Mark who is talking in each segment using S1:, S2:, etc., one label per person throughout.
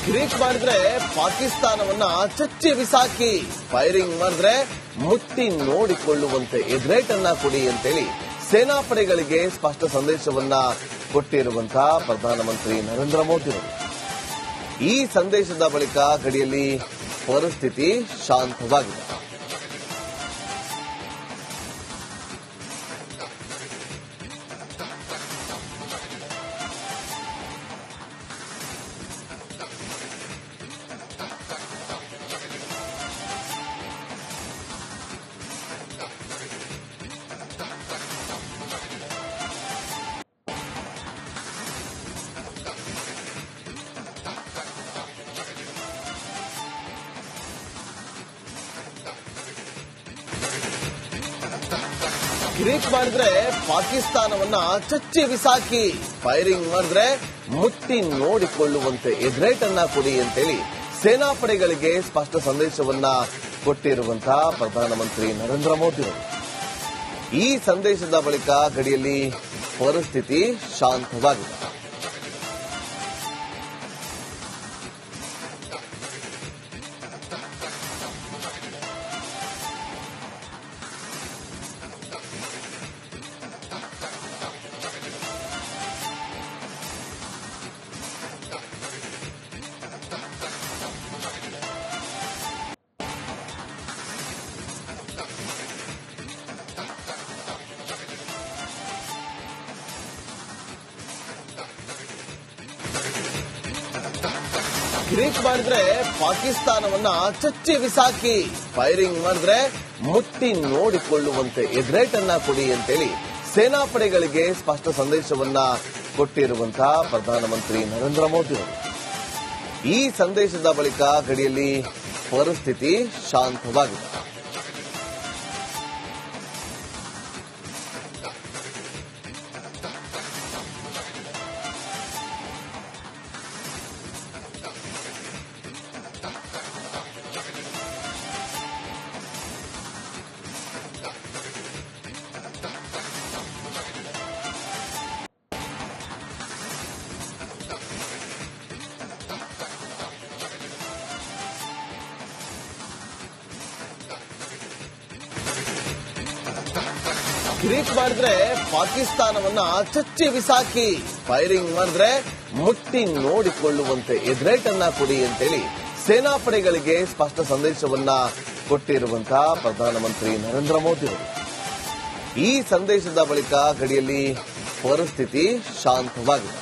S1: ಕ್ರೀಕ್ ಮಾಡಿದ್ರೆ ಪಾಕಿಸ್ತಾನವನ್ನ ಚಚ್ಚಿ ಬಿಸಾಕಿ, ಫೈರಿಂಗ್ ಮಾಡಿದ್ರೆ ಮುಟ್ಟಿ ನೋಡಿಕೊಳ್ಳುವಂತೆ ಎದುರೇಟನ್ನ ಕೊಡಿ ಅಂತೇಳಿ ಸೇನಾಪಡೆಗಳಿಗೆ ಸ್ಪಷ್ಟ ಸಂದೇಶವನ್ನ ಕೊಟ್ಟಿರುವಂತಹ ಪ್ರಧಾನಮಂತ್ರಿ ನರೇಂದ್ರ ಮೋದಿ ಅವರು. ಈ ಸಂದೇಶದ ಬಳಿಕ ಗಡಿಯಲ್ಲಿ ಪರಿಸ್ಥಿತಿ ಶಾಂತವಾಗಿದೆ. ಕ್ರೀಕ್ ಮಾಡಿದ್ರೆ ಪಾಕಿಸ್ತಾನವನ್ನ ಚಚ್ಚಿ ಬಿಸಾಕಿ, ಫೈರಿಂಗ್ ಮಾಡಿದ್ರೆ ಮುಟ್ಟಿ ನೋಡಿಕೊಳ್ಳುವಂತೆ ಎದುರೇಟನ್ನ ಕೊಡಿ ಅಂತೇಳಿ ಸೇನಾಪಡೆಗಳಿಗೆ ಸ್ಪಷ್ಟ ಸಂದೇಶವನ್ನ ಕೊಟ್ಟಿರುವಂತಹ ಪ್ರಧಾನಮಂತ್ರಿ ನರೇಂದ್ರ ಮೋದಿ ಅವರು. ಈ ಸಂದೇಶದ ಬಳಿಕ ಗಡಿಯಲ್ಲಿ ಪರಿಸ್ಥಿತಿ ಶಾಂತವಾಗಿದೆ. ಕ್ರೀಕ್ ಮಾಡಿದ್ರೆ ಪಾಕಿಸ್ತಾನವನ್ನ ಚಚ್ಚಿ ಬಿಸಾಕಿ, ಫೈರಿಂಗ್ ಮಾಡಿದ್ರೆ ಮುಟ್ಟಿ ನೋಡಿಕೊಳ್ಳುವಂತೆ ಎದುರೇಟನ್ನ ಕೊಡಿ ಅಂತೇಳಿ ಸೇನಾಪಡೆಗಳಿಗೆ ಸ್ಪಷ್ಟ ಸಂದೇಶವನ್ನ ಕೊಟ್ಟಿರುವಂತಹ ಪ್ರಧಾನಮಂತ್ರಿ ನರೇಂದ್ರ ಮೋದಿ ಅವರು. ಈ ಸಂದೇಶದ ಬಳಿಕ ಗಡಿಯಲ್ಲಿ ಪರಿಸ್ಥಿತಿ ಶಾಂತವಾಗಿದೆ. ಕ್ರೀಕ್ ಮಾಡಿದ್ರೆ ಪಾಕಿಸ್ತಾನವನ್ನ ಚಚ್ಚಿ ಬಿಸಾಕಿ, ಫೈರಿಂಗ್ ಮಾಡಿದ್ರೆ ಮುಟ್ಟಿ ನೋಡಿಕೊಳ್ಳುವಂತೆ ಎದುರೇಟನ್ನ ಕೊಡಿ ಅಂತೇಳಿ ಸೇನಾಪಡೆಗಳಿಗೆ ಸ್ಪಷ್ಟ ಸಂದೇಶವನ್ನ ಕೊಟ್ಟಿರುವಂತಹ ಪ್ರಧಾನಮಂತ್ರಿ ನರೇಂದ್ರ ಮೋದಿ ಅವರು. ಈ ಸಂದೇಶದ ಬಳಿಕ ಗಡಿಯಲ್ಲಿ ಪರಿಸ್ಥಿತಿ ಶಾಂತವಾಗಿದೆ.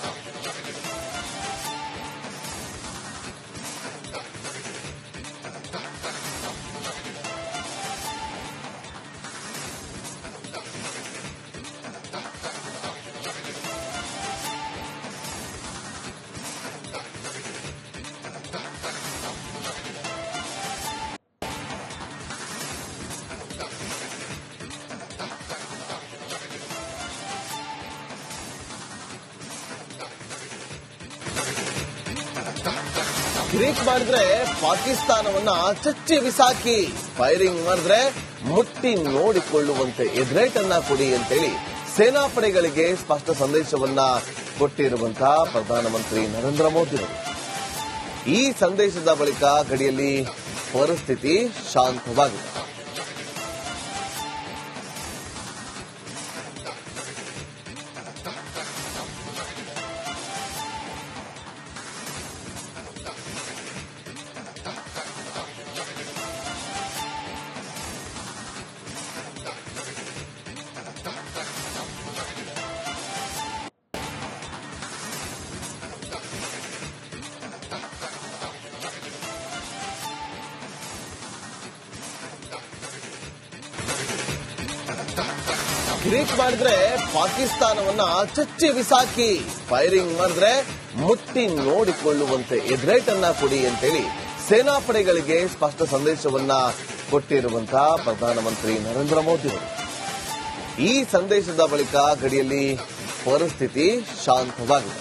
S1: ಕ್ರೀಕ್ ಮಾಡಿದ್ರೆ ಪಾಕಿಸ್ತಾನವನ್ನ ಚಚ್ಚಿ ಬಿಸಾಕಿ, ಫೈರಿಂಗ್ ಮಾಡಿದ್ರೆ ಮುಟ್ಟಿ ನೋಡಿಕೊಳ್ಳುವಂತೆ ಎದುರೇಟನ್ನ ಕೊಡಿ ಅಂತೇಳಿ ಸೇನಾಪಡೆಗಳಿಗೆ ಸ್ಪಷ್ಟ ಸಂದೇಶವನ್ನ ಕೊಟ್ಟಿರುವಂತಹ ಪ್ರಧಾನಮಂತ್ರಿ ನರೇಂದ್ರ ಮೋದಿ ಅವರು. ಈ ಸಂದೇಶದ ಬಳಿಕ ಗಡಿಯಲ್ಲಿ ಪರಿಸ್ಥಿತಿ ಶಾಂತವಾಗಿದೆ. ಕ್ರೀಕ್ ಮಾಡಿದ್ರೆ ಪಾಕಿಸ್ತಾನವನ್ನ ಚಚ್ಚಿ ಬಿಸಾಕಿ, ಫೈರಿಂಗ್ ಮಾಡಿದ್ರೆ ಮುಟ್ಟಿ ನೋಡಿಕೊಳ್ಳುವಂತೆ ಎದುರೇಟನ್ನ ಕೊಡಿ ಅಂತೇಳಿ ಸೇನಾಪಡೆಗಳಿಗೆ ಸ್ಪಷ್ಟ ಸಂದೇಶವನ್ನ ಕೊಟ್ಟಿರುವಂತಹ ಪ್ರಧಾನಮಂತ್ರಿ ನರೇಂದ್ರ ಮೋದಿ ಅವರು. ಈ ಸಂದೇಶದ ಬಳಿಕ ಗಡಿಯಲ್ಲಿ ಪರಿಸ್ಥಿತಿ ಶಾಂತವಾಗಿದೆ.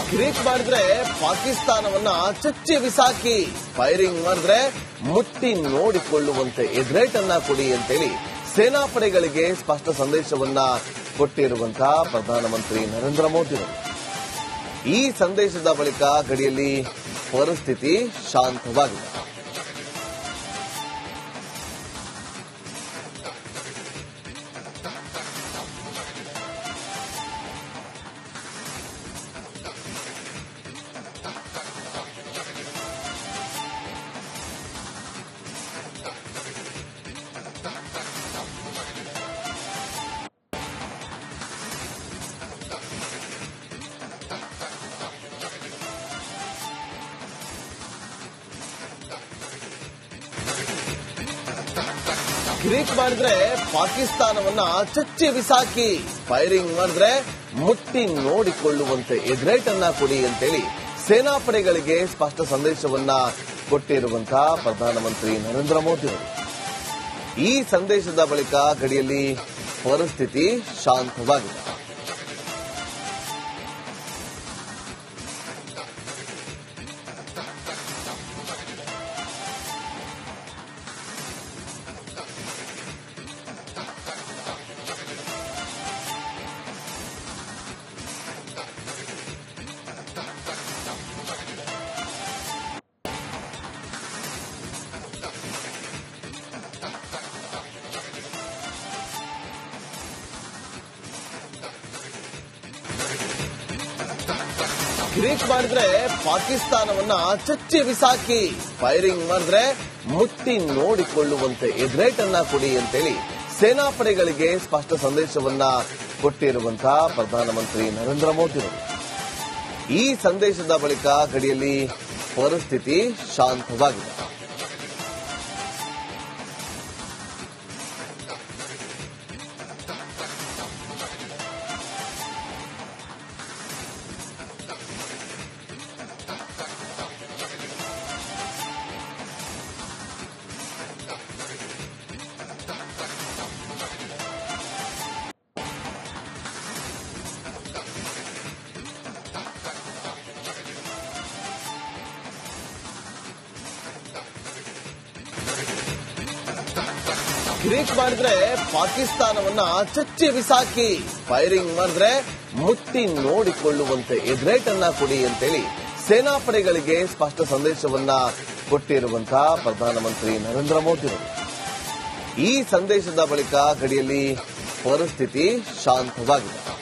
S1: ಕ್ರೀಕ್ ಮಾಡಿದ್ರೆ ಪಾಕಿಸ್ತಾನವನ್ನ ಚಚ್ಚಿ ಬಿಸಾಕಿ, ಫೈರಿಂಗ್ ಮಾಡಿದ್ರೆ ಮುಟ್ಟಿ ನೋಡಿಕೊಳ್ಳುವಂತೆ ಎಗ್ರೇಟ್ ಅನ್ನ ಕೊಡಿ ಅಂತೇಳಿ ಸೇನಾಪಡೆಗಳಿಗೆ ಸ್ಪಷ್ಟ ಸಂದೇಶವನ್ನ ಕೊಟ್ಟಿರುವಂತಹ ಪ್ರಧಾನಮಂತ್ರಿ ನರೇಂದ್ರ ಮೋದಿ ಅವರು. ಈ ಸಂದೇಶದ ಬಳಿಕ ಗಡಿಯಲ್ಲಿ ಪರಿಸ್ಥಿತಿ ಶಾಂತವಾಗಿದೆ. ಕ್ರೀಕ್ ಮಾಡಿದ್ರೆ ಪಾಕಿಸ್ತಾನವನ್ನ ಚಚ್ಚಿ ಬಿಸಾಕಿ, ಫೈರಿಂಗ್ ಮಾಡಿದ್ರೆ ಮುಟ್ಟಿ ನೋಡಿಕೊಳ್ಳುವಂತೆ ಎಗ್ರೇಟ್ ಅನ್ನ ಕೊಡಿ ಅಂತೇಳಿ ಸೇನಾಪಡೆಗಳಿಗೆ ಸ್ಪಷ್ಟ ಸಂದೇಶವನ್ನ ಕೊಟ್ಟಿರುವಂತಹ ಪ್ರಧಾನಮಂತ್ರಿ ನರೇಂದ್ರ ಮೋದಿ ಅವರು. ಈ ಸಂದೇಶದ ಬಳಿಕ ಗಡಿಯಲ್ಲಿ ಪರಿಸ್ಥಿತಿ ಶಾಂತವಾಗಿದೆ. ಕ್ರೀಕ್ ಮಾಡಿದ್ರೆ ಪಾಕಿಸ್ತಾನವನ್ನ ಚಚ್ಚಿ ಬಿಸಾಕಿ, ಫೈರಿಂಗ್ ಮಾಡಿದ್ರೆ ಮುಟ್ಟಿ ನೋಡಿಕೊಳ್ಳುವಂತೆ ಎಗ್ರೇಟ್ ಅನ್ನ ಕೊಡಿ ಅಂತೇಳಿ ಸೇನಾಪಡೆಗಳಿಗೆ ಸ್ಪಷ್ಟ ಸಂದೇಶವನ್ನ ಕೊಟ್ಟಿರುವಂತಹ ಪ್ರಧಾನಮಂತ್ರಿ ನರೇಂದ್ರ ಮೋದಿ ಅವರು. ಈ ಸಂದೇಶದ ಬಳಿಕ ಗಡಿಯಲ್ಲಿ ಪರಿಸ್ಥಿತಿ ಶಾಂತವಾಗಿದೆ. ಕ್ರೀಕ್ ಮಾಡಿದ್ರೆ ಪಾಕಿಸ್ತಾನವನ್ನ ಚಚ್ಚಿ ಬಿಸಾಕಿ, ಫೈರಿಂಗ್ ಮಾಡಿದ್ರೆ ಮುಟ್ಟಿ ನೋಡಿಕೊಳ್ಳುವಂತೆ ಎಗ್ರೇಟ್ ಅನ್ನ ಕೊಡಿ ಅಂತೇಳಿ ಸೇನಾಪಡೆಗಳಿಗೆ ಸ್ಪಷ್ಟ ಸಂದೇಶವನ್ನ ಕೊಟ್ಟಿರುವಂತಹ ಪ್ರಧಾನಮಂತ್ರಿ ನರೇಂದ್ರ ಮೋದಿ ಅವರು. ಈ ಸಂದೇಶದ ಬಳಿಕ ಗಡಿಯಲ್ಲಿ ಪರಿಸ್ಥಿತಿ ಶಾಂತವಾಗಿದೆ.